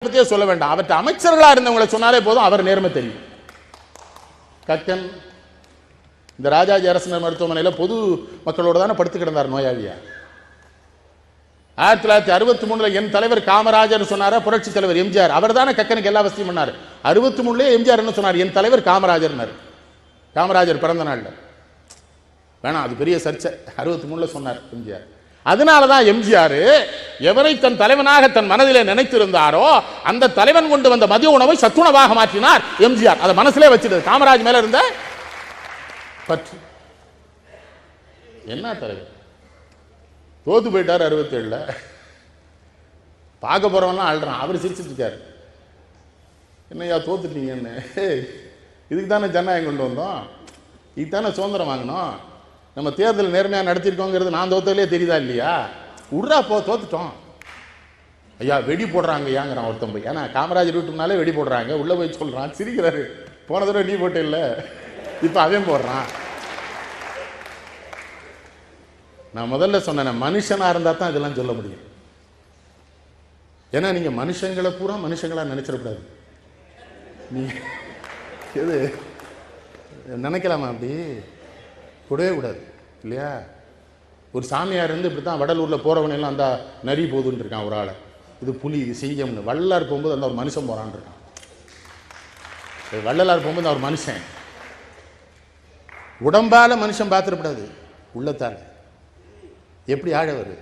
பத்தியே சொல்ல வேண்டாம், அவற்றை அமைச்சர்களா இருந்தவங்களை சொன்னாலே போதும், அவர் நேர்மை தெரியும். கக்கன் இந்த ராஜாஜி அரசு மருத்துவமனையில் பொது மக்களோட தானே படுத்து கிடந்தார் நோயாளியா. 1963 என் தலைவர் காமராஜர் சொன்னாரா, புரட்சி தலைவர் எம்ஜிஆர் அவர் தானே கக்கனுக்கு எல்லா வசதியும் பண்ணார். 63 எம்ஜிஆர் என்ன சொன்னார், என் தலைவர் காமராஜர். காமராஜர் பிறந்த நாள் வேணாம், அது பெரிய சர்ச்சை. 63 சொன்னார் எம்ஜிஆர். அதனாலதான் எம்ஜிஆர் எவரை தன் தலைவனாக தன் மனதிலே நினைத்திருந்தாரோ அந்த தலைவன் கொண்டு வந்த மதிய உணவை சத்துணவாக மாற்றினார் எம்ஜிஆர். அதை மனசுலே வச்சிருந்தது காமராஜ் மேல இருந்த பற்று. என்ன தலைவர் தோத்து போயிட்டார் 67. பார்க்க போறவன்லாம் அழுறான், அவர் சிரிச்சிட்டு இருக்காரு. என்னையா தோத்துட்டீங்கன்னு. இதுக்கு தானே ஜனநாயகம் கொண்டு வந்தோம், இதுக்கு தானே சுதந்திரம் வாங்கணும். நம்ம தேர்தல் நேர்மையாக நடத்திருக்கோங்கிறது நான் தோத்தலே தெரியுதா இல்லையா? உட்ரா போ, தோத்துட்டோம். ஐயா வெடி போடுறாங்க ஐயாங்கிறான் ஒருத்தன் போய். ஏன்னா காமராஜர் வீட்டுனாலே வெடி போடுறாங்க, உள்ள போய் சொல்றான், சிரிக்கிறாரு. போன தடவை நீ போட்ட இல்லை, இப்போ அவன் போடுறான். நான் முதல்ல சொன்னேன், மனுஷனா இருந்தா தான் இதெல்லாம் சொல்ல முடியும். ஏன்னா நீங்க மனுஷங்களை பூரா மனுஷங்களா நினைச்சிடக்கூடாது. நீ எது நினைக்கலாமா? அப்படி கூடவே கூடாது இல்லையா? ஒரு சாமியார் இருந்து இப்படி தான் வடலூரில் போகிறவனெல்லாம் அந்த நரி போதுன்னு இருக்கான் ஒரு ஆளை. இது புலி, இது சிங்கம்னு. வள்ளலார் போகும்போது அந்த ஒரு மனுஷன் போகிறான்னு இருக்கான். வள்ளலார் போகும்போது அவர் மனுஷன். உடம்பால மனுஷன் பார்த்துடக்கூடாது, உள்ளத்தால். எப்படி ஆழவர்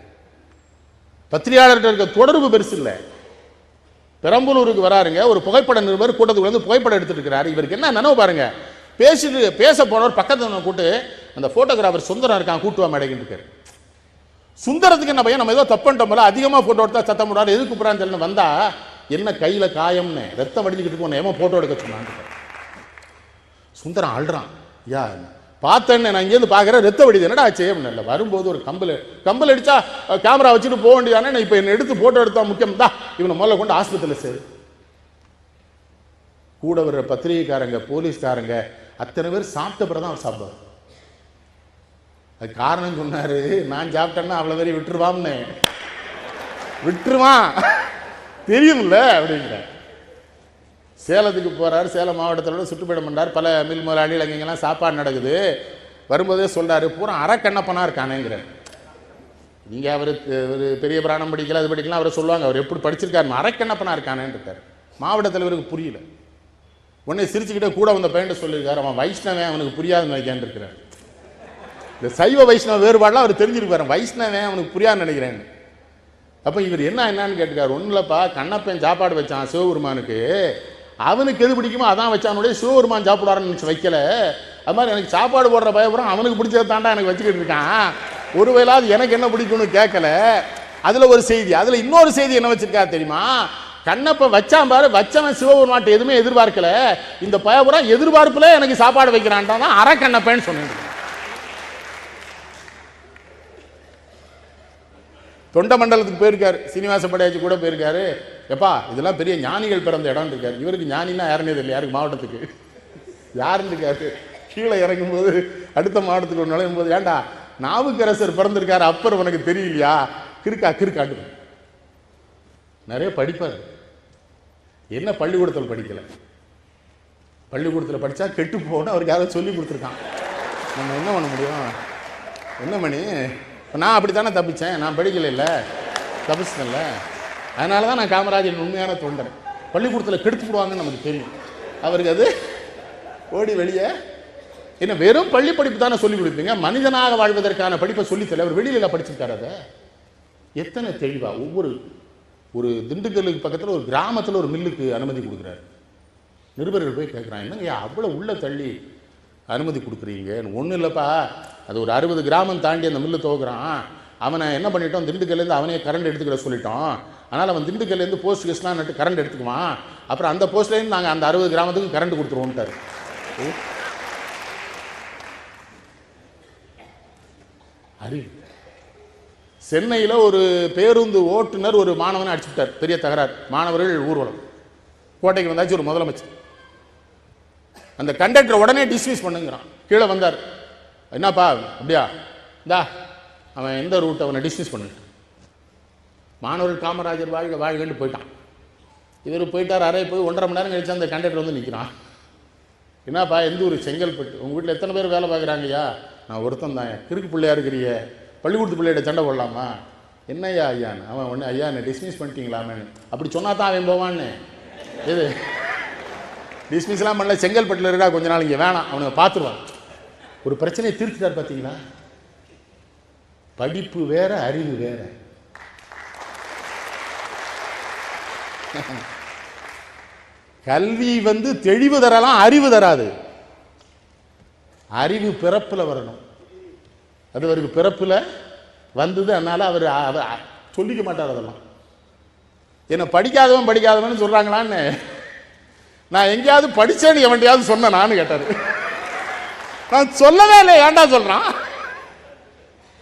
பத்திரிகையாளர்கிட்ட இருக்க தொடர்பு பெருசு இல்லை. பெரம்பலூருக்கு வராருங்க, ஒரு புகைப்பட நிருபர் கூட்டத்துக்கு வந்து புகைப்படம் எடுத்துட்டு இருக்கிறாரு. இவருக்கு என்ன நினைவு பாருங்க, பேச போனவர் பக்கத்தில் கூட்டு அந்த போட்டோகிராஃபர் சுந்தரம் இருக்கான், கூட்டுவா மேடைக்கு இருக்காரு. சுந்தரத்துக்கு என்ன பையன், நம்ம ஏதோ தப்புட்டோம்ல, அதிகமாக போட்டோ எடுத்தா சத்தம் போடாது, எதுக்கு கூப்பிடான்னு தெரியல. வந்தா என்ன கையில காயம்னு ரத்தம் வடிஞ்சுக்கிட்டு போன ஏமா போட்டோ எடுக்க சொன்னான். சுந்தரம் அழுறான், யா பார்த்தேன்னு நான் இங்கேருந்து பார்க்குறேன், ரத்த வடிது என்னடா ஆச்சு அப்படின்னு. இல்லை வரும்போது ஒரு கம்பல் அடிச்சா கேமரா வச்சுட்டு போக வேண்டியதானே, இப்போ என்னை எடுத்து போட்டோ எடுத்தா முக்கியம் தான், இவனை முதல்ல கொண்டு ஆஸ்பத்திரியில் சேரு. கூட வர்ற பத்திரிகைக்காரங்க போலீஸ்காரங்க அத்தனை பேர் சாப்பிட்ட பிறதான் அவர் சாப்பிடுவார். அது காரணம் சொன்னாரு, நான் சாப்பிட்டேன்னா அவ்வளோ பேரையும் விட்டுருவான்னு. விட்டுருவான் தெரியும்ல அப்படிங்கிற. சேலத்துக்கு போறாரு, சேலம் மாவட்டத்தோட சுற்றுப்பயணம் பண்ணார். பல மில் முதலாளிகள் அங்கெல்லாம் சாப்பாடு நடக்குது. வரும்போதே சொல்றாரு, பூரா அரக்கண்ணப்பனா இருக்கானேங்கிற. நீங்க அவரு ஒரு பெரிய பிராணம் படிக்கல, அது படிக்கலாம், அவரை சொல்லுவாங்க, அவர் எப்படி படிச்சிருக்காரு, அரக்கண்ணப்பனா இருக்கானேன்னு இருக்காரு. மாவட்ட தலைவருக்கு புரியல. உடனே சிரிச்சுக்கிட்டே கூட வந்த பையன் சொல்லியிருக்காரு, அவன் வைஷ்ணவன், அவனுக்கு புரியாதுன்னு நினைக்கிறேன் இருக்கிறார். இந்த சைவ வைஷ்ணவ வேறுபாடுலாம் அவர் தெரிஞ்சிருப்பாரு, வைஷ்ணவன் அவனுக்கு புரியாதுன்னு நினைக்கிறேன். அப்போ இவர் என்னன்னு கேட்டுக்காரு. ஒன்றும் இல்லைப்பா, கண்ணப்பன் சாப்பாடு வச்சான் சிவபெருமானுக்கு, அவனுக்கு எது பிடிக்குமோ அதான் வச்சானுடைய, சிவபெருமான் சாப்பிடுவாருன்னு நினச்சி வைக்கல. அது மாதிரி எனக்கு சாப்பாடு போடுற பயப்புறம் அவனுக்கு பிடிச்சதை தாண்டா எனக்கு வச்சுக்கிட்டு இருக்கான். ஒருவேளாவது எனக்கு என்ன பிடிக்கும்னு கேட்கல. அதில் ஒரு செய்தி, அதில் இன்னொரு செய்தி என்ன வச்சிருக்கா தெரியுமா? கண்ணப்ப வச்சான் பாரு, வச்சவன் சிவபெருமான் எதுவுமே எதிர்பார்க்கல, இந்த பயபுரா எதிர்பார்ப்புல எனக்கு சாப்பாடு வைக்கிறான் தான் அரை கண்ணப்பன்னு சொன்னேன். தொண்ட மண்டலத்துக்கு போயிருக்காரு, சீனிவாச படையாச்சி கூட போயிருக்காரு. எப்பா இதெல்லாம் பெரிய ஞானிகள் பிறந்த இடம் இருக்காரு. இவருக்கு ஞானின்னா யாருன்னே தெரியல, யாருக்கு மாவட்டத்துக்கு யாருன்னு இருக்காரு. கீழே இறங்கும் போது அடுத்த மாவட்டத்துக்கு ஒரு நுழையும் போது, ஏண்டா நாவுக்கரசர் பிறந்திருக்காரு, அப்பர் உனக்கு தெரியலையா? கிறுக்காண்டு நிறைய படிப்பார். என்ன பள்ளிக்கூடத்தில் படிக்கல, பள்ளிக்கூடத்தில் படித்தா கெட்டு போகணும் அவருக்கு யாரும் சொல்லி கொடுத்துருக்கான். நம்ம என்ன பண்ண முடியும்? என்ன மணி, நான் அப்படி தானே தப்பிச்சேன், நான் படிக்கல இல்லை, தப்பிச்சதில்ல. அதனால தான் நான் காமராஜரின் உண்மையான தொண்டர். பள்ளிக்கூடத்தில் கெடுத்து போடுவாங்கன்னு நமக்கு தெரியும். அவருக்கு அது ஓடி வெளியே என்ன வெறும் பள்ளி படிப்பு தானே சொல்லி கொடுப்பீங்க, மனிதனாக வாழ்வதற்கான படிப்பை சொல்லித்தல. அவர் வெளியில் படிச்சிருக்காரு. அதை எத்தனை தெளிவா ஒரு திண்டுக்கல்லுக்கு பக்கத்தில் ஒரு கிராமத்தில் ஒரு மில்லுக்கு அனுமதி கொடுக்குறாரு. நிருபர்கள் போய் கேட்குறான், என்னங்க அவ்வளோ உள்ள தள்ளி அனுமதி கொடுக்குறீங்க? ஒன்றும் இல்லைப்பா, அது ஒரு 60 கிராமம் தாண்டி அந்த மில்லு துவக்குறான். அவனை என்ன பண்ணிட்டோம், திண்டுக்கல்லேருந்து அவனே கரண்ட் எடுத்துக்கிற சொல்லிட்டோம். அதனால் அவன் திண்டுக்கல்லேருந்து போஸ்ட் கேஸ்லாம் நட்டு கரண்ட் எடுத்துக்குவான். அப்புறம் அந்த போஸ்ட்லேருந்து நாங்கள் அந்த 60 கிராமத்துக்கு கரண்ட் கொடுத்துருவோம்ட்டார். அறிவு. சென்னையில் ஒரு பேருந்து ஓட்டுநர் ஒரு மாணவனை அடிச்சுட்டார், பெரிய தகராறு. மாணவர்கள் ஊர்வலம், கோட்டைக்கு வந்தாச்சு ஒரு முதலமைச்சர். அந்த கண்டக்டர் உடனே டிஸ்மிஸ் பண்ணுங்கிறான். கீழே வந்தார், என்னப்பா அப்படியா, இந்தா அவன் எந்த ரூட், அவனை டிஸ்மிஸ் பண்ணிட்டான். மாணவர்கள் காமராஜர் வாழ்க வாழ்கன்னு போயிட்டான். இவர் போயிட்டார் அறையை போய் 1.5 மணி நேரம் கழிச்சு அந்த கண்டக்டர் வந்து நிற்கிறான். என்னப்பா எந்த ஊர்? செங்கல்பட்டு. உங்கள் வீட்டில் எத்தனை பேர் வேலை பார்க்குறாங்கய்யா? நான் ஒருத்தன் தான். கிறுக்கு பிள்ளையா இருக்கிறிய, பள்ளிக்கூடத்து பிள்ளையிட சண்டை போடலாமா? என்னய்யா ஐயான்னு. அவன் ஒன்று ஐயா என்னை டிஸ்மிஸ் பண்ணிட்டீங்களாமேன்னு. அப்படி சொன்னா தான் அவன் போவான்னு. எது டிஸ்மிஸ்லாம் பண்ணல, செங்கல்பட்டில் இருக்கா கொஞ்ச நாள் இங்கே வேணாம், அவனை பார்த்துருவான். ஒரு பிரச்சனையை தீர்த்துட்டார் பார்த்தீங்களா? படிப்பு வேற, அறிவு வேற. கல்வி தெளிவு தரலாம், அறிவு தராது. அறிவு பிறப்பில் வரணும். அது அவருக்கு பிறப்பில் வந்தது. அதனால அவர் சொல்லிக்க மாட்டார். அதெல்லாம் என்ன படிக்காதவன் சொல்றாங்களான்னு நான் எங்கேயாவது படிச்சேன்னு எவன்டையாவது சொன்ன நானு கேட்டாரு. நான் சொல்லவே இல்லை, ஏன்டா சொல்றான்?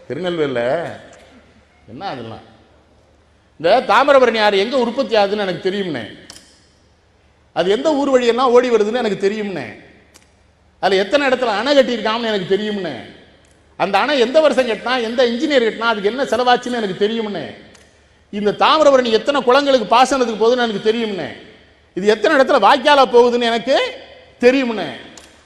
திருநெல்வேலியில் என்ன அதெல்லாம் இந்த தாமிரபரணி ஆறு எங்க உற்பத்தி ஆகுதுன்னு எனக்கு தெரியும்னே. அது எந்த ஊர் வழியெல்லாம் ஓடி வருதுன்னு எனக்கு தெரியும்னே. அதில் எத்தனை இடத்துல அணை கட்டியிருக்காங்கன்னு எனக்கு தெரியும்னே. அந்த அணை எந்த வருஷம் கட்டினா, எந்த இன்ஜினியர் கட்டினா, அதுக்கு என்ன செலவாச்சுன்னு எனக்கு தெரியும்னே. இந்த தாமிரபரணி எத்தனை குளங்களுக்கு பாசனத்துக்கு போகுதுன்னு எனக்கு தெரியும்னே. இது எத்தனை இடத்துல வாய்க்காலா போகுதுன்னு எனக்கு தெரியும்னே.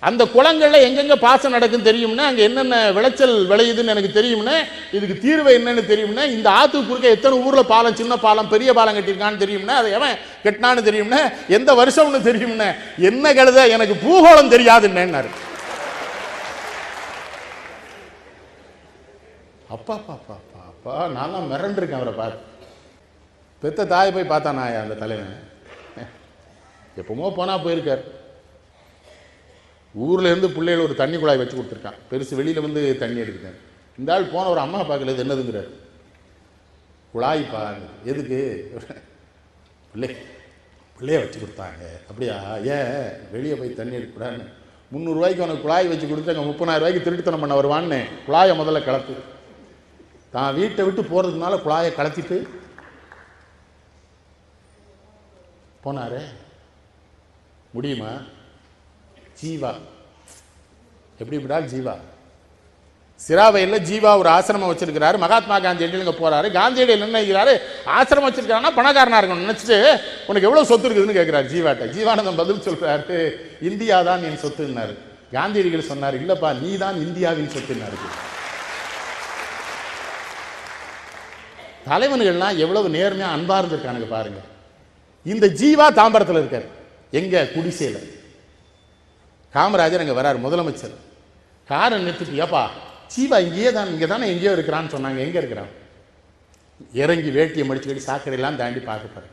அந்த குளங்கள்ல எங்கெங்க பாசனம் நடக்குன்னு தெரியும்னே. அங்கே என்னென்ன விளைச்சல் விளையுதுன்னு எனக்கு தெரியும்னே. இதுக்கு தீர்வு என்னன்னு தெரியும்னே. இந்த ஆற்றுக்கு குறுக்க எத்தனை ஊர்ல பாலம், சின்ன பாலம், பெரிய பாலம் கட்டியிருக்கான்னு தெரியும்னே. அதை எவன் கட்டினான்னு தெரியும்னே. எந்த வருஷம்னு தெரியும்னே. என்ன கழுத, எனக்கு பூகோளம் தெரியாதுன்னு. அப்பா பாப்பா பாப்பா நான் மிரண்டிருக்கேன் அவரை பார்த்து. பெத்த தாயை போய் பார்த்தானா அந்த தலைவன்? எப்பவுமோ போனா போயிருக்கார். ஊர்ல இருந்து பிள்ளைகள் ஒரு தண்ணி குழாய் வச்சு கொடுத்துருக்கான், பெருசு. வெளியில தண்ணி எடுக்கிறேன். இந்த ஆள் போன ஒரு அம்மா பார்க்கல, இது என்னதுங்கிறார். குழாய் பாருங்க, எதுக்கு? பிள்ளைய வச்சு கொடுத்தாங்க. அப்படியா? ஏன் வெளியே போய் தண்ணி எடுக்கூடாதுன்னு 300 ரூபாய்க்கு அவனுக்கு குழாய் வச்சு கொடுத்து அங்கே 30,000 ரூபாய்க்கு திருட்டுத்தனம் பண்ண வருவான்னு குழாயை முதல்ல கலத்து. தான் வீட்டை விட்டு போறதுனால குழாயை கலத்திட்டு போனாரு. முடியுமா? ஜீவா எப்படி விடால்? ஜீவா சிராவையில் ஜீவா ஒரு ஆசிரமம் வச்சிருக்கிறாரு. மகாத்மா காந்தியடிகள் இங்கே போறாரு. காந்தியடிகள் என்ன நினைக்கிறாரு? ஆசிரமம் வச்சிருக்காருன்னா பணக்காரனா இருக்கணும் நினைச்சிட்டு உனக்கு எவ்வளவு சொத்து இருக்குதுன்னு கேட்கிறாரு ஜீவாட்ட. ஜீவானந்தம் பதில் சொல்றாரு, இந்தியா தான் என் சொத்துன்னாரு. காந்தியடிகள் சொன்னார், இல்லப்பா நீ தான் இந்தியாவின் சொத்துன்னாரு. தலைவன்கள்லாம் எவ்வளவு நேர்மையா அன்பா இருந்திருக்கானுங்க பாருங்க. இந்த ஜீவா தாம்பரத்தில் இருக்காரு. எங்க? குடிசையில. காமராஜர் அங்க வராரு, முதலமைச்சர். காரை நிறுத்திட்டு, ஏப்பா ஜீவா இங்கேயே தான், இங்கே தானே எங்கேயோ இருக்கிறான்னு சொன்னாங்க, எங்கே இருக்கிறான்? இறங்கி வேட்டியை மடிச்சு கட்டி சாக்கடையெல்லாம் தாண்டி பார்க்க.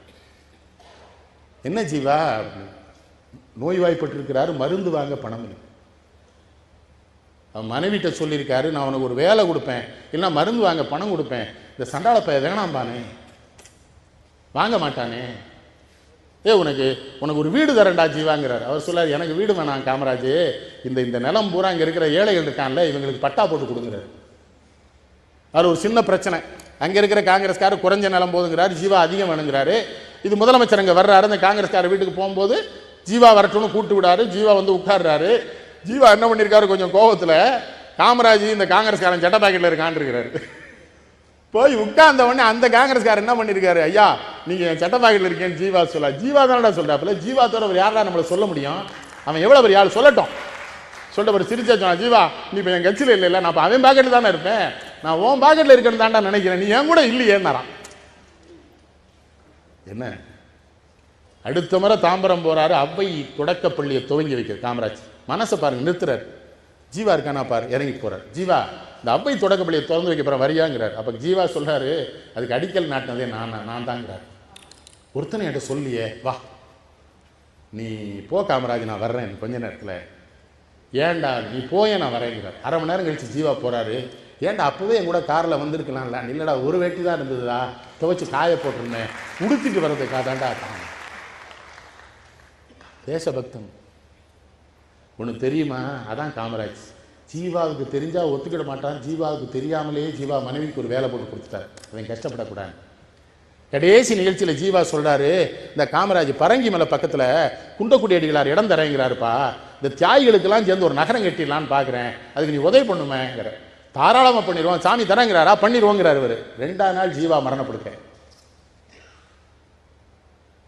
என்ன ஜீவா? நோய்வாய்ப்பட்டு இருக்கிறாரு, மருந்து வாங்க பணம் இல்லை. அவன் மனைவிட்ட சொல்லியிருக்காரு, நான் உனக்கு ஒரு வேலை கொடுப்பேன், இல்லைன்னா மருந்து வாங்க பணம் கொடுப்பேன். இந்த சண்டாள பைய வேணாம்பானே, வாங்க மாட்டானே. உனக்கு ஒரு வீடு தரேன்டா ஜீவாங்கிறார். அவர் சொல்லார், எனக்கு வீடு வேணாம் காமராஜ், இந்த நிலம் பூரா இங்கே இருக்கிற ஏழைகள் இருக்கான்ல, இவங்களுக்கு பட்டா போட்டு கொடுங்கிறார். அது ஒரு சின்ன பிரச்சனை. அங்கே இருக்கிற காங்கிரஸ்காரர் குறைஞ்ச நிலம் போதுங்கிறாரு, ஜீவா அதிகம் வேணுங்கிறாரு. இது முதலமைச்சர் அங்கே வர்றாரு. அந்த காங்கிரஸ்காரர் வீட்டுக்கு போகும்போது ஜீவா வரட்டும்னு கூப்பிட்டு விடாரு. ஜீவா உட்கார்றாரு. ஜீவா என்ன பண்ணியிருக்காரு, கொஞ்சம் கோபத்தில், காமராஜ் இந்த காங்கிரஸ்காரன் சட்ட பாக்கெட்டில் இருக்கான்னு இருக்கிறாரு. போய் உட்கார்ந்த உடனே அந்த காங்கிரஸ்காரர் என்ன பண்ணியிருக்காரு, ஐயா நீங்க சட்ட பாக்கெட்டில் இருக்கேன்னு ஜீவா சொல்ல. ஜீவா தானடா சொல்றாப்புல, ஜீவா தவிர அவர் யாரா நம்மளை சொல்ல முடியும்? அவன் எவ்வளவு பெரிய ஆள் சொல்லட்டும். சொல்லிட்டு ஒரு சிரிச்சா சொன்னா, ஜீவா நீ இப்போ என் கட்சியில் இல்லை, நான் இப்போ அவன் பாக்கெட்டில் தானே இருப்பேன், நான் உன் பாக்கெட்டில் இருக்கேன்னு தாண்டா நினைக்கிறேன், நீ என் கூட இல்லையேன்னாரான். என்ன அடுத்த முறை தாம்பரம் போறாரு, அவ்வை தொடக்கப்பள்ளியை துவங்கி வைக்கிறார் காமராஜ். மனசை பாருங்க, நிறுத்துறாரு. ஜீவா இருக்கானா பாரு, இறங்கி போறார். ஜீவா இந்த அவ்வை தொடக்கப்பள்ளியை திறந்து வைக்க போற வரியாங்கிறார். அப்ப ஜீவா சொல்றாரு, அதுக்கு அடிக்கல் நாட்டினதே நான் தாங்கிறார். ஒருத்தனை என்கிட்ட சொல்லியே, வா நீ போ காமராஜ், நான் வர்றேன் கொஞ்ச நேரத்தில். ஏன்டா நீ போய, நான் வரேங்கிறார். அரை மணி நேரம் கழிச்சு ஜீவா போறாரு. ஏன்டா அப்பவே என் கூட காரில் வந்திருக்கலாம்ல? இல்லடா ஒரு வேட்டி தான் இருந்ததுடா, துவைச்சு காய போட்டிருந்தேன், உடுத்திட்டு வர்றதுக்காக தாண்டா. தேசபக்தன் ஒன்று தெரியுமா? அதான் காமராஜ். ஜீவாவுக்கு தெரிஞ்சா ஒத்துக்கிட மாட்டான். ஜீவாவுக்கு தெரியாமலேயே ஜீவா மனைவிக்கு ஒரு வேலை போட்டு கொடுத்துட்டாரு, அவன் கஷ்டப்படக்கூடாது. கடைசி நிகழ்ச்சியில் ஜீவா சொல்றாரு, இந்த காமராஜ் பரங்கி மலை பக்கத்தில் குண்டக்குடி அடிகளார் இடம் தரேங்கிறாருப்பா, இந்த தியாகிகளுக்கெல்லாம் சேர்ந்து ஒரு நகரம் கட்டிடலான்னு பார்க்குறேன், அதுக்கு நீ உதவி பண்ணுமேங்கிற. தாராளமாக பண்ணிடுவோம், சாமி தரேங்கிறாரா, பண்ணிடுவோங்கிறார் இவர். 2ஆம் நாள் ஜீவா மரணப்படுக்க.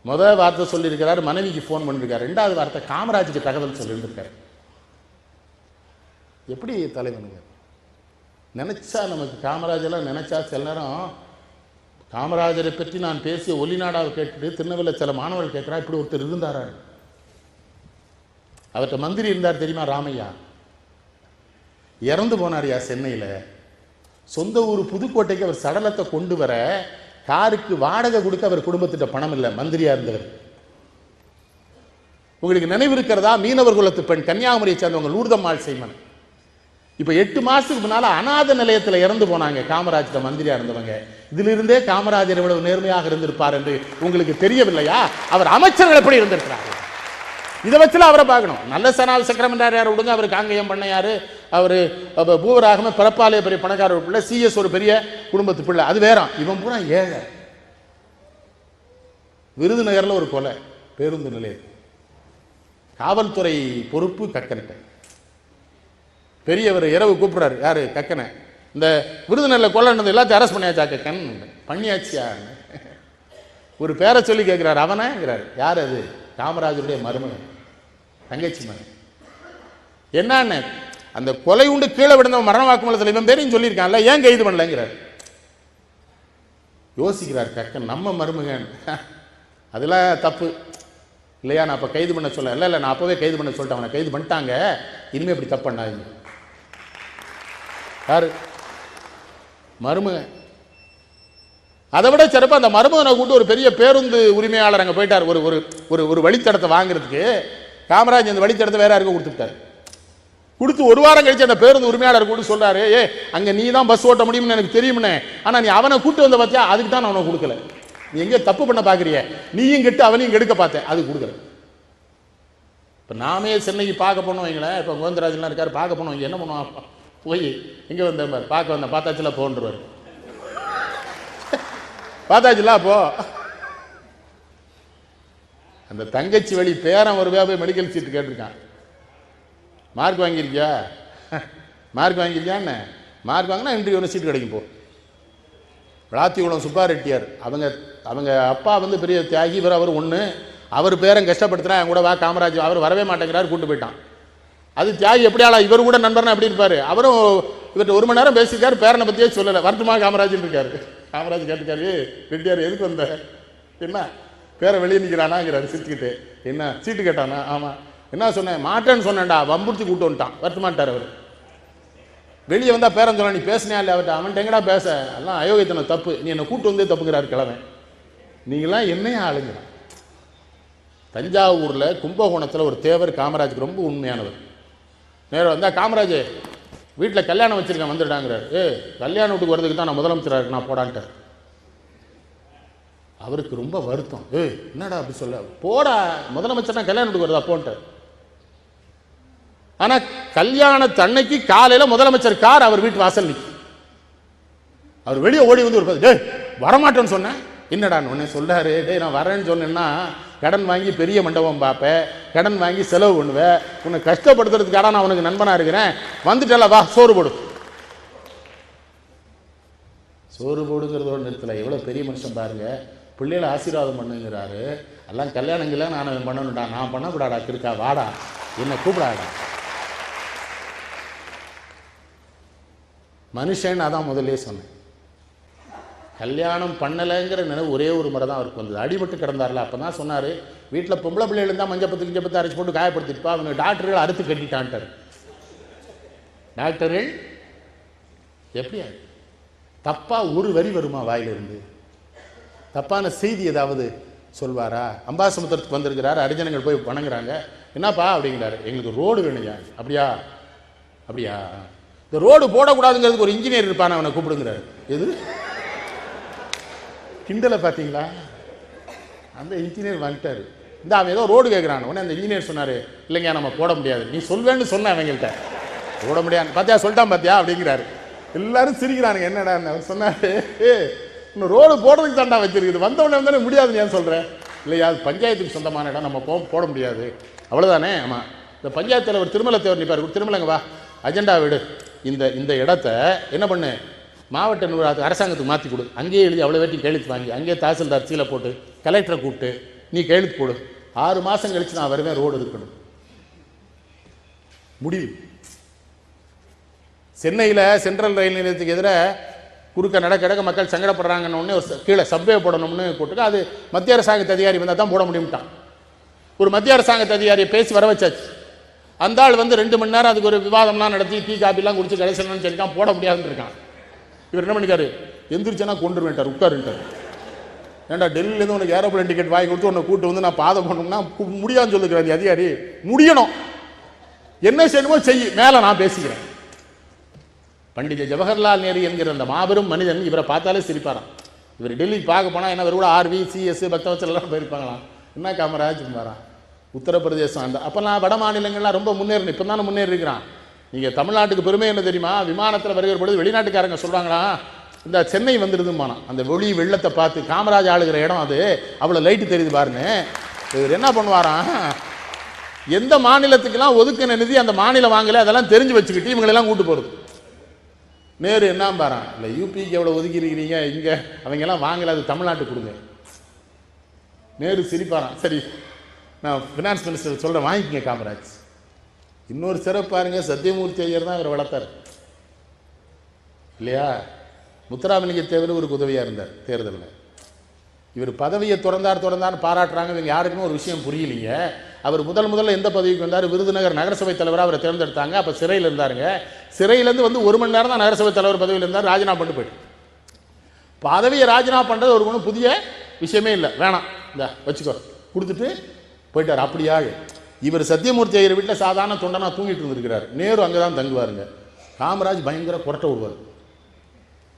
முதல் வார்த்தை சொல்லியிருக்கிறார், மனைவிக்கு ஃபோன் பண்ணியிருக்காரு. ரெண்டாவது வார்த்தை காமராஜுக்கு தகவல் சொல்லியிருந்திருக்காரு. எப்படி தலைவனுங்க நினைச்சா, நமக்கு காமராஜெல்லாம் நினைச்சா சில நேரம் காமராஜரை பற்றி நான் பேசிய ஒலிநாடாவை கேட்டுட்டு திருநெல்வேலியில் சில மாணவர்கள் கேட்குறா, இப்படி ஒருத்தர் இருந்தாரா? அவர்கிட்ட மந்திரி இருந்தார் தெரியுமா, ராமையா. இறந்து போனார்யா சென்னையில். சொந்த ஊர் புதுக்கோட்டைக்கு அவர் சடலத்தை கொண்டு வர காருக்கு வாடகை கொடுக்க அவர் குடும்பத்திட்ட பணம் இல்லை, மந்திரியா இருந்தவர். உங்களுக்கு நினைவு இருக்கிறதா? மீனவர் குலத்து பெண் கன்னியாகுமரியை சேர்ந்தவங்க லூர்தம்மாள் செய்மன். இப்போ 8 மாசத்துக்கு முன்னால அநாத நிலையத்தில் இறந்து போனாங்க காமராஜர் மந்திரியா இருந்தவங்க. இதிலிருந்தே காமராஜர் எவ்வளவு நேர்மையாக இருந்திருப்பார் என்று உங்களுக்கு தெரியவில்லையா? அவர் அமைச்சர்கள் எப்படி இருந்திருக்கிறார்? இதை வச்சுல அவரை பார்க்கணும். நல்ல சனால் சக்கரமண்டார் யார் விடுங்க, அவர் காங்கேயம் பண்ணையாரு, அவர் பூவராகம பிறப்பாலே பெரிய பணக்காரர் பிள்ளை, சிஎஸ் ஒரு பெரிய குடும்பத்து பிள்ளை, அது வேற. இவன் பூரா ஏழை. விருதுநகர்ல ஒரு கொலை, பேருந்து நிலையம், காவல்துறை பொறுப்பு கக்கன்ட்ட. பெரியவர் இரவு கூப்பிடுறாரு, யாரு? கக்கனை. இந்த விருதுநெல்ல கொலை நடந்தது எல்லாத்தையும் அரெஸ்ட் பண்ணியாச்சா? கக்கன் பண்ணியாச்சியா? ஒரு பேரை சொல்லி கேட்கிறாரு. அவனாங்கிறாரு. யார் அது? காமராஜருடைய மருமகன், தங்கச்சி மகன். என்னன்னு அந்த கொலை உண்டு கீழே விழுந்த மரண வாக்குமூலத்தில் இவன் பேரையும் சொல்லியிருக்கான்ல, ஏன் கைது பண்ணலங்கிறார். யோசிக்கிறார் கக்கன், நம்ம மருமகன், அதெல்லாம் தப்பு இல்லையா? நான் அப்போ கைது பண்ண சொல்ல இல்லை, நான் அப்போவே கைது பண்ண சொல்லிட்டேன், அவனை கைது பண்ணிட்டாங்க, இனிமேல் இப்படி தப்பு பண்ணாதீங்க. யாரு? மருமகன். அதை விட சிறப்பாக அந்த மருமகனை கூட்டு ஒரு பெரிய பேருந்து உரிமையாளர் அங்கே போயிட்டார். ஒரு ஒரு ஒரு வழித்தடத்தை வாங்குறதுக்கு காமராஜ் அந்த வழித்தடத்தை வேற யாருக்கும் கொடுத்துட்டார். கொடுத்து ஒரு வாரம் கழிச்சு அந்த பேருந்து உரிமையாளர் கூட சொல்றாரு, அங்கே நீ தான் பஸ் ஓட்ட முடியும்னு எனக்கு தெரியும்னே, ஆனால் நீ அவனை கூட்டு வந்த பார்த்தியா, அதுக்கு தான் நான் அவனை கொடுக்கல. நீ எங்கே தப்பு பண்ண பார்க்குறிய, நீயும் கெட்டு அவனையும் கெடுக்க பார்த்தேன், அது கொடுக்கல. இப்போ நாமே சென்னைக்கு பார்க்க போனோம் வைங்களேன், இப்போ கோவிந்தராஜெலாம் இருக்காரு, பார்க்க போனோம். இங்கே என்ன பண்ணுவான், போய் எங்கே வந்த பார்க்க வந்தேன், பார்த்தாச்சுல போன்றுவார். பார்த்தாச்சுல அப்போ அந்த தங்கச்சி வழி பேரன் ஒரு போய் மெடிக்கல் சீட்டு கேட்டிருக்கான். மார்க் வாங்கியிருக்கியா? மார்க் வாங்கியிருக்கியான்னு. மார்க் வாங்கினா இன்டர்வியூ சீட்டு கிடைக்கும். போ விளாத்திகுளம் சுப்பாரெட்டியார், அவங்க அப்பா வந்து பெரிய தியாகி, அவர் ஒன்று, அவர் பேரன் கஷ்டப்படுத்துனா என் கூட வா காமராஜ், அவர் வரவே மாட்டேங்கிறார், கூட்டு போயிட்டான். அது தியாகி எப்படி ஆளா, இவர் கூட நண்பர்னா எப்படி இருப்பார். அவரும் இவர்கிட்ட 1 மணி நேரம் பேசியிருக்காரு, பேரனை பற்றியே சொல்லலை. வருத்தமா காமராஜ் இருக்காரு. காமராஜ் கேட்டுக்காரு, ரெட்டியார் எதுக்கு வந்த, என்ன பேரை வெளியே நிற்கிறானாங்கிறாரு சிரிச்சுக்கிட்டு. என்ன சீட்டு கேட்டானா? ஆமாம். என்ன சொன்னேன்? மாட்டேன்னு சொன்னேன்டா, வம்புடிச்சு கூட்டு வந்துட்டான். வருத்தமாட்டார் அவர். வெளியே வந்தால் பேரன் சொன்னா, நீ பேசினே இல்லை அவர்கிட்ட. அவன்கிட்ட எங்கடா பேச, எல்லாம் அயோக்கியத்தனம், தப்பு, நீ என்னை கூட்டு வந்தே தப்புங்கிறாரு கிழமை. நீங்களாம் என்னையா ஆளுங்க. தஞ்சாவூரில் கும்பகோணத்தில் ஒரு தேவர் காமராஜுக்கு ரொம்ப உண்மையானவர். நேரம் வந்தால், காமராஜ் வீட்டில் கல்யாணம் வச்சுருக்கேன் வந்துட்டாங்கிறார். கல்யாண வீட்டுக்கு வரதுக்கு தான் நான் முதலமைச்சராக இருக்கு, நான் போடான்ட்டார். அவருக்கு ரொம்ப வருத்தம். என்னடா அப்படி சொல்ல, போடா முதலமைச்சர்னா கல்யாண வீட்டுக்கு வருதா போன்ட்டார். ஆனால் கல்யாணத்தன்னைக்கு காலையில் முதலமைச்சர் கார் அவர் வீட்டு வாசல் நிற்கும். அவர் வெளியே ஓடி வந்து ஒரு வரமாட்டேன்னு சொன்னேன். என்னடான்னு உடனே சொல்றாரு, நான் வரேன்னு சொன்னேன்னா கடன் வாங்கி பெரிய மண்டபம் பார்ப்பேன், கடன் வாங்கி செலவு பண்ணுவேன், உன்னை கஷ்டப்படுத்துறதுக்காக நான் உனக்கு நண்பனா இருக்கிறேன், வந்துட்டல வா சோறு போடு. சோறு போடுங்கிறதோட நிறுத்தல, எவ்வளோ பெரிய மனுஷன் பாருங்க. பிள்ளைகளை ஆசீர்வாதம் பண்ணுங்கிறாரு. எல்லாம் கல்யாணங்கள நான் பண்ணணும்டா, நான் பண்ணக்கூடாடா, இருக்கா வாடா, என்னை கூப்பிடாடா. மனுஷன் அதான் முதல்ல சொன்னேன். கல்யாணம் பண்ணலைங்கிற நினைவு ஒரே ஒரு முறை தான் அவருக்கு வந்தது. அடிபட்டு கிடந்தார்ல, அப்போ தான் சொன்னார், வீட்டில் பொம்பளை பிள்ளைகள் இருந்தால் மஞ்சப்பத்து அரைச்சி போட்டு காயப்படுத்திட்டுப்பா, அவங்க டாக்டர்கள் அறுத்து கட்டிட்டான்ட்டார். டாக்டர்கள் எப்படியா தப்பாக ஒரு வரி வருமா வாயிலிருந்து? தப்பான செய்தி ஏதாவது சொல்வாரா? அம்பாசமுத்திரத்துக்கு வந்திருக்கிறார், அரிஜனங்கள் போய் வணங்குறாங்க. என்னப்பா அப்படிங்கிறாரு, எங்களுக்கு ரோடு வேணுங்க. அப்படியா அப்படியா, இந்த ரோடு போடக்கூடாதுங்கிறதுக்கு ஒரு இன்ஜினியர் இருப்பான், அவனை கூப்பிடுங்கிறாரு. எது கிண்டலை பார்த்தீங்களா? அந்த இன்ஜினியர் வந்துட்டார். இந்த அவன் ஏதோ ரோடு கேட்குறான். உடனே அந்த இன்ஜினியர் சொன்னார், இல்லைங்க நம்ம போட முடியாது, நீ சொல்வேன்னு சொன்ன அவங்கள்ட்ட, போட முடியாது பார்த்தியா, சொல்லிட்டான் பார்த்தியா அப்படிங்கிறாரு. எல்லாரும் சிரிக்கிறானுங்க. என்னடா அவர் சொன்னார், இன்னும் ரோடு போடுறதுக்கு தாண்டா வச்சிருக்குது, வந்தவொடனே வந்தானே முடியாதுன்னு ஏன் சொல்கிறேன்? இல்லையா, அது பஞ்சாயத்துக்கு சொந்தமான இடம், நம்ம போட முடியாது, அவ்வளோதானே. ஆமாம், இந்த பஞ்சாயத்தில் ஒரு திருமலை தேவர் நிற்பார், திருமலைங்க வா அஜெண்டா விடு, இந்த இடத்த என்ன பண்ணு, மாவட்ட அரசாங்கத்துக்கு மாற்றி கொடு, அங்கேயே எழுதி அவ்வளோ வேட்டி கையெழுத்து வாங்கி, அங்கேயே தாசில்தார் சீலை போட்டு கலெக்டரை கூப்பிட்டு நீ கையெழுத்து போடு, 6 மாதம் கழிச்சு நான் வருவேன், ரோடு இருக்கணும். முடிவு. சென்னையில் சென்ட்ரல் ரயில் நிலையத்துக்கு எதிராக குறுக்க நடக்க மக்கள் சங்கடப்படுறாங்கன்னு ஒன்று ஒரு கீழே சப்வே போடணும்னு போட்டுக்க. அது மத்திய அரசாங்கத்து அதிகாரி வந்தால் தான் போட முடியும்ட்டான். ஒரு மத்திய அரசாங்கத்து அதிகாரியை பேசி வர வச்சாச்சு. அந்த ஆள் வந்து 2 மணி நேரம் அதுக்கு ஒரு விவாதம்லாம் நடத்தி டீ காப்பிலாம் குடிச்சு கடைசின்னு சொல்லிக்கான், போட முடியாதுன்னு இருக்கான். இவர் என்ன பண்ணிக்காரு, எந்திரிச்சனா கொண்டு வேண்டார், உட்காருட்டார். ஏன்டா டெல்லியிலேருந்து உனக்கு ஏரோப்ளேன் டிக்கெட் வாங்கி கொடுத்து உன்னை கூட்டு வந்து நான் பாதை பண்ணணும்னா முடியாதுன்னு சொல்லுகிறேன். அந்த அதிகாரி முடியணும், என்ன செய்யணுமோ செய், மேலே நான் பேசிக்கிறேன். பண்டித ஜவஹர்லால் நேரு என்கிற அந்த மாபெரும் மனிதன் இவரை பார்த்தாலே சிரிப்பாராம். இவர் டெல்லிக்கு பார்க்க போனால் என்ன, இவர் கூட ஆர்வி சிஎஸ் பக்தவச்சல் எல்லாம் போயிருப்பாங்களாம். என்ன காமராஜ் இருந்தாராம். உத்தரப்பிரதேசம் அந்த அப்போல்லாம் வட மாநிலங்கள்லாம் ரொம்ப முன்னேறணும், இப்போ தானே முன்னேறி இருக்கிறான். நீங்கள் தமிழ்நாட்டுக்கு பெருமை என்ன தெரியுமா, விமானத்தில் வருகிற பொழுது வெளிநாட்டுக்காரங்க சொல்கிறாங்களா, இந்த சென்னை வந்துடுதுமானா அந்த ஒளி வெள்ளத்தை பார்த்து காமராஜ் ஆளுகிற இடம் அது, அவ்வளோ லைட்டு தெரியுது பாருன்னு. இவர் என்ன பண்ணுவாராம், எந்த மாநிலத்துக்கெல்லாம் ஒதுக்கின நிதி அந்த மாநிலம் வாங்கலை அதெல்லாம் தெரிஞ்சு வச்சுக்கிட்டு இவங்களெல்லாம் கூட்டு போகிறது. நேரு என்ன பாரான், இல்லை யூபிக்கு எவ்வளோ ஒதுக்கிருக்கிறீங்க, இங்கே அவங்கெல்லாம் வாங்கலை, அது தமிழ்நாட்டுக்கு கொடுங்க. நேரு சிரிப்பாரான், சரி நான் ஃபினான்ஸ் மினிஸ்டர் சொல்கிறேன், வாங்கிக்கங்க காமராஜ். இன்னொரு சிறப்பு பாருங்க, சத்தியமூர்த்தி ஐயர் தான் இவர் வளர்த்தார் இல்லையா. முத்துராமலிங்க தேவர் ஒரு உதவியாக இருந்தார் தேர்தலில். இவர் பதவியை தொடர்ந்தார் பாராட்டுறாங்க. இவங்க யாருக்குமே ஒரு விஷயம் புரியலைங்க. அவர் முதல்ல எந்த பதவிக்கு வந்தார், விருதுநகர் நகரசபை தலைவராக அவரை தேர்ந்தெடுத்தாங்க. அப்போ சிறையில் இருந்தாருங்க. சிறையிலேருந்து வந்து 1 மணி நேரம் தான் நகரசபை தலைவர் பதவியில் இருந்தார். ராஜினாமா பண்ணிட்டு போயிட்டு, பதவியை ராஜினாமா பண்ணுறது ஒரு ஒன்றும் புதிய விஷயமே இல்லை, வேணாம் இந்த வச்சுக்கோ கொடுத்துட்டு போயிட்டார். அப்படியா, இவர் சத்தியமூர்த்தி ஐயர் வீட்டில் சாதாரண தொண்டனா தூங்கிட்டு இருந்திருக்கிறார். நேரு அங்கே தான் தங்குவாருங்க. காமராஜ் பயங்கர குரட்டை விடுவார்.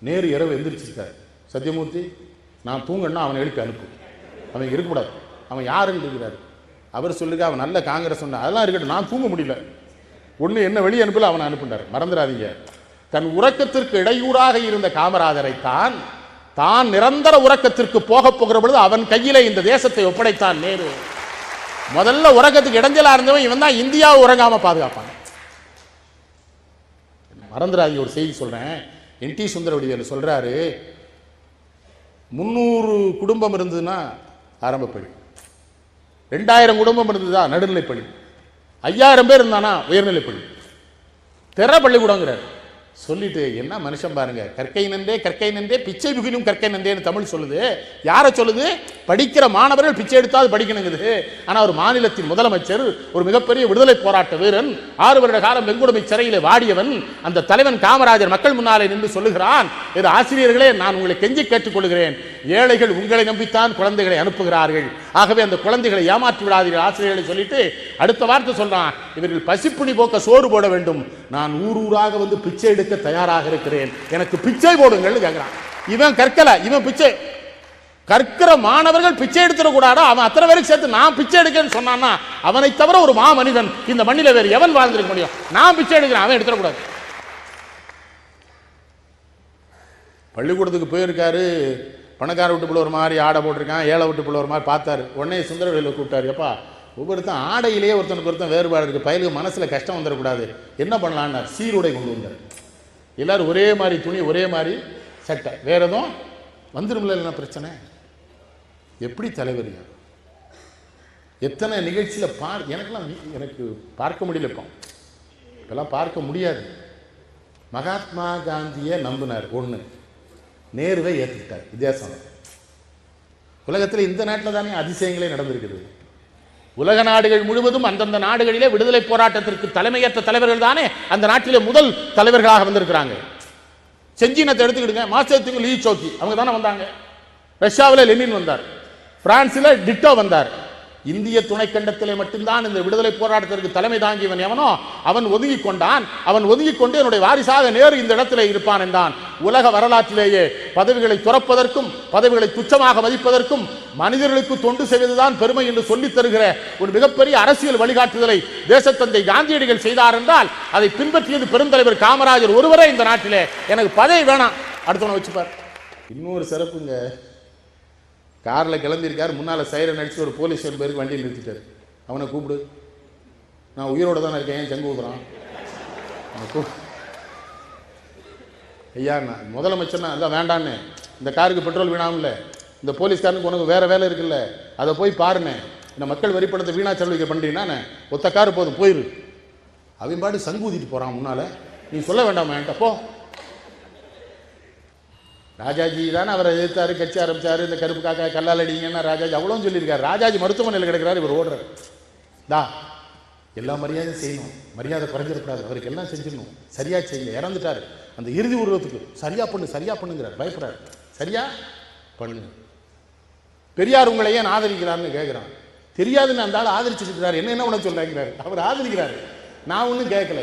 நேரு இரவு எந்திரிச்சிருக்காரு, சத்தியமூர்த்தி நான் தூங்கன்னா அவனை எழுப்பி அனுப்பு, அவன் இருக்கக்கூடாது, அவன் யாருன்னு இருக்கிறார். அவர் சொல்லுங்க, அவன் நல்ல காங்கிரஸ் சொன்ன அதெல்லாம் இருக்கட்டும், நான் தூங்க முடியல, ஒன்று என்ன வெளியே அனுப்பல, அவனை அனுப்புனார். மறந்துடாதீங்க, தன் உறக்கத்திற்கு இடையூறாக இருந்த காமராஜரை தான் நிரந்தர உறக்கத்திற்கு போகிற பொழுது அவன் கையிலே இந்த தேசத்தை ஒப்படைத்தான் நேரு. முதல்ல உறக்கத்துக்கு இடைஞ்சலா இருந்தவன் இவன் தான் இந்தியாவை உறங்காம பாதுகாப்பான். மறந்துடாதீங்க, ஒரு செய்தி சொல்றேன். NT சுந்தரவடிவேலு சொல்றாரு, 300 குடும்பம் இருந்ததுன்னா ஆரம்ப பள்ளி, 2000 குடும்பம் இருந்ததா நடுநிலைப்பள்ளி, 5000 பேர் இருந்தானா உயர்நிலைப்பள்ளி, திற பள்ளிக்கூடங்கிறார். சொல்லிட்டு என்ன மனுஷன் பாருங்க, கற்கை நன்றே பிச்சை புகினும் கற்கை நன்றேன்னு தமிழ் சொல்லுது. யாரை சொல்லுது, படிக்கிற மாணவர்கள் பிச்சை எடுத்தாது படிக்கணுங்குது. ஆனால் ஒரு மாநிலத்தின் முதலமைச்சர், ஒரு மிகப்பெரிய விடுதலை போராட்ட வீரன், 6 வருட காலம் வெங்குடுமை சிறையிலே வாடியவன், அந்த தலைவன் காமராஜர் மக்கள் முன்னாலே நின்று சொல்லுகிறான், இது ஆசிரியர்களே நான் உங்களை கெஞ்சி கேட்டுக்கொள்கிறேன், ஏழைகள் உங்களை நம்பித்தான் குழந்தைகளை அனுப்புகிறார்கள், ஆகவே அந்த குழந்தைகளை ஏமாற்றி விடாதீர்கள் ஆசிரியர்களை சொல்லிட்டு அடுத்த வார்த்தை சொல்றான், இவர்கள் பசிப்புணி போக்க சோறு போட வேண்டும், நான் ஊராக வந்து பிச்சை எடுக்க தயாராக இருக்கிறேன், எனக்கு பிச்சை போடுங்கள் கேட்கிறான். இவன் கற்கல, இவன் பிச்சை கற்கிற மாணவர்கள் பிச்சை எடுத்துடக்கூடாதா, அவன் அத்தனை பேருக்கு சேர்த்து நான் பிச்சை எடுக்கிறேன்னு சொன்னான்னா அவனை தவிர ஒரு மாமனிதன் இந்த மண்ணில வேறு எவன் வாழ்ந்திருக்க முடியும். நான் பிச்சை எடுக்கிறேன், அவன் எடுத்துடக்கூடாது. பள்ளிக்கூடத்துக்கு போயிருக்காரு, பணக்கார வீட்டு பிள்ளை ஒரு மாதிரி ஆடை போட்டிருக்கான், ஏழை வீட்டு பிள்ளை ஒரு மாதிரி பார்த்தாரு. உடனே சுந்தரவேலு கூப்பிட்டாரு, எப்பா ஒவ்வொருத்தன் ஆடையிலேயே ஒருத்தனுக்கு வேறுபாடு இருக்குது, பயிலுக்கு மனசில் கஷ்டம் வந்துடக்கூடாது, என்ன பண்ணலான்னார். சீருடை கொண்டு வந்தார். எல்லாரும் ஒரே மாதிரி துணி, ஒரே மாதிரி சட்டை, வேற எதுவும் வந்துடும்ல, என்ன பிரச்சனை. எப்படி தலைவர், எத்தனை நிகழ்ச்சியில் எனக்கு பார்க்க முடியல, இப்பெல்லாம் பார்க்க முடியாது. மகாத்மா காந்தியை நம்பினார் ஒன்று, நேருவை ஏற்றுக்கிட்டார். வித்தியாசம். உலகத்தில் இந்த நாட்டில் தானே அதிசயங்களே நடந்திருக்கிறது. உலக நாடுகள் முழுவதும் அந்தந்த நாடுகளிலே விடுதலை போராட்டத்திற்கு தலைமையேற்ற தலைவர்கள் தானே அந்த நாட்டிலே முதல் தலைவர்களாக வந்திருக்கிறாங்க. செஞ்சினத்தை எடுத்துக்கிடுங்க, மாஸ்டர் லீ சோக்கி அவங்க தானே வந்தாங்க. ரஷ்யாவில் லெனின் வந்தார், பிரான்சில் டிட்டோ வந்தார். இந்திய துணைக்கண்டத்திலே மட்டும்தான் இந்த விடுதலை போராட்டத்திற்கு தலைமை தாங்கியவன் எவனோ அவன் ஒதுங்கிக் கொண்டான். அவன் ஒதுங்கிக் கொண்டு என்னுடைய வாரிசாக நேரு இந்த இடத்திலே இருப்பான் என்றான். உலக வரலாற்றிலேயே பதவிகளை துறப்பதற்கும் பதவிகளை துச்சமாக மதிப்பதற்கும் மனிதர்களுக்கு தொண்டு செய்வதுதான் பெருமை என்று சொல்லித் தருகிற ஒரு மிகப்பெரிய அரசியல் வழிகாட்டுதலை தேசத்தந்தை காந்தியடிகள் செய்தார் என்றால் அதை பின்பற்றியது பெருந்தலைவர் காமராஜர் ஒருவரே இந்த நாட்டிலே. எனக்கு பதவி வேணாம், அடுத்தவனை வச்சுப்பார். இன்னொரு சிறப்புங்க, காரில் கிளம்பியிருக்கார், முன்னால் சைரன் அடித்து ஒரு போலீஸ் பேருக்கு வண்டியை நிறுத்திட்டார். அவனை கூப்பிடு, நான் உயிரோடு தானே இருக்கேன், ஏன் சங்கு ஊதுறான், ஐயா நான் முதலமைச்சர்னா அதான் வேண்டான்னு, இந்த காருக்கு பெட்ரோல் வீணாமல, இந்த போலீஸ்காரனுக்கு உனக்கு வேற வேலை இருக்குல்ல, அதை போய் பாருன்னு. இந்த மக்கள் வரி பணத்தை வீணா செலவிக்க பண்ணுறீங்கன்னா ஒத்த காரு போதும் போயிரு. அவன் பாட்டு சங்கு ஊதிட்டு போகிறான் முன்னால், நீ சொல்ல வேண்டாமா என்கிட்ட போ. ராஜாஜி தானே அவரை எதிர்த்தாரு, கட்சி ஆரம்பிச்சாரு, இந்த கருப்பு காக்கா கல்லால் அடிங்கன்னா ராஜாஜி அவ்வளோ சொல்லியிருக்காரு. ராஜாஜி மருத்துவமனையில் கிடக்கிறாரு, இவர் ஓடுறாரு. தா எல்லா மரியாதையும் செய்யணும், மரியாதை குறைஞ்சிடக்கூடாது, அவருக்கு எல்லாம் செஞ்சிடணும், சரியா செய்யுங்க. இறந்துட்டாரு, அந்த இறுதி உருவத்துக்கு சரியா பண்ணு சரியா பண்ணுங்கிறார், பயப்படுறாரு. சரியா பண்ணு. பெரியார் உங்களை ஏன் ஆதரிக்கிறார்னு கேட்குறான். தெரியாதுன்னு அந்த ஆள் ஆதரிச்சுருக்கிறார், என்ன உனக்கு சொல்றாங்கிறாரு. அவர் ஆதரிக்கிறாரு, நான் ஒன்றும் கேட்கல.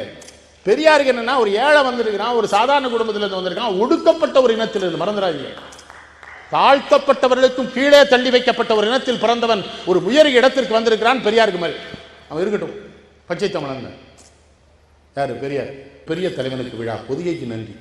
பெரியாருக்கு என்னன்னா, ஒரு ஏழை வந்திருக்கிறான், ஒரு சாதாரண குடும்பத்திலிருந்து வந்திருக்கான், ஒடுக்கப்பட்ட ஒரு இனத்திலிருந்து, மறந்துடாதீங்க, தாழ்த்தப்பட்டவர்களுக்கும் கீழே தள்ளி வைக்கப்பட்ட ஒரு இனத்தில் பிறந்தவன் ஒரு உயரிய இடத்திற்கு வந்திருக்கிறான். பெரியாருக்கு மாதிரி அவன் இருக்கட்டும், பச்சை தமிழன். யாரு? பெரியார். பெரிய தலைவனுக்கு விழா, பொதிகைக்கு நன்றி.